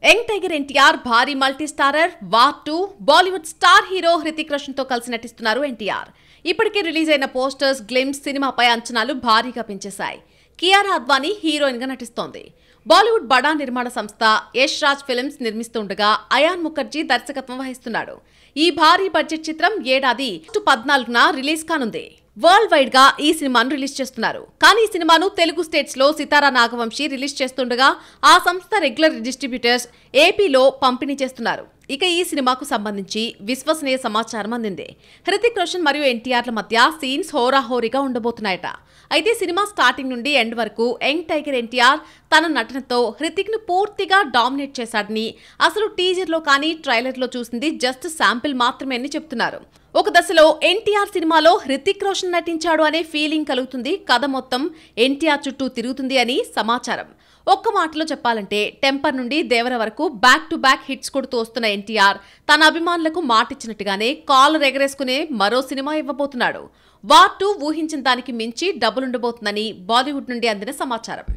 Young tiger NTR భారీ multi starrer war 2 Bollywood star hero Hrithik Roshan తో కలిసి నటిస్తున్నారు ఎన్టీఆర్. ఇప్పటికే రిలీజ్ అయిన పోస్టర్స్ గ్లిమ్స్ సినిమాపై అంచనాలు భారీగా పెంచేశాయి. కియారా అద్వానీ హీరోయిన్ గా నటిస్తోంది. బాలీవుడ్ బడా నిర్మాణ సంస్థ యష్ రాజ్ ఫిల్మ్స్ నిర్మిస్తుండగా అయాన్ ముఖర్జీ దర్శకత్వం వహిస్తున్నాడు. ఈ భారీ బడ్జెట్ చిత్రం ఏడాది 14న రిలీజ్ కానుంది. వరల్డ్ వైడ్ గా ఈ సినిమాను రిలీజ్ చేస్తున్నారు. కానీ ఈ సినిమాను తెలుగు స్టేట్స్ లో సితారా నాగవంశీ రిలీజ్ చేస్తుండగా ఆ సంస్థ రెగ్యులర్ డిస్ట్రిబ్యూటర్స్ ఏపీలో పంపిణీ చేస్తున్నారు. ఇక ఈ సినిమాకు సంబంధించి విశ్వసనీయ సమాచారం అందింది. హృతిక్ రోషన్ మరియు ఎన్టీఆర్ల మధ్య సీన్స్ హోరాహోరీగా ఉండబోతున్నాయట. అయితే సినిమా స్టార్టింగ్ నుండి ఎండ్ వరకు యంగ్ టైగర్ ఎన్టీఆర్ తన నటనతో హృతిక్ ను పూర్తిగా డామినేట్ చేశాడని, అసలు టీజర్ లో కానీ ట్రైలర్ లో చూసింది జస్ట్ శాంపిల్ మాత్రమే అని చెప్తున్నారు. ఒక దశలో ఎన్టీఆర్ సినిమాలో హృతిక్ రోషన్ నటించాడు అనే ఫీలింగ్ కలుగుతుంది. కథ మొత్తం ఎన్టీఆర్ చుట్టూ తిరుగుతుంది అని సమాచారం. ఒక్క మాటలో చెప్పాలంటే టెంపర్ నుండి దేవర వరకు బ్యాక్ టు బ్యాక్ హిట్స్ కొడుతూ వస్తున్న ఎన్టీఆర్ తన అభిమానులకు మాటిచ్చినట్టుగానే కాలర్ ఎగరేసుకునే మరో సినిమా ఇవ్వబోతున్నాడు. వార్ 2 ఊహించిన దానికి మించి డబ్బులుండబోతుందని బాలీవుడ్ నుండి అందిన సమాచారం.